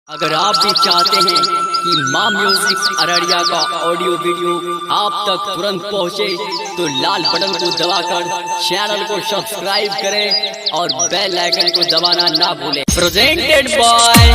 अगर आप भी चाहते हैं कि माँ म्यूजिक अररिया का ऑडियो वीडियो आप तक तुरंत पहुँचे तो लाल बटन को दबाकर चैनल को सब्सक्राइब करें और बेल आइकन को दबाना ना भूलें। Presented by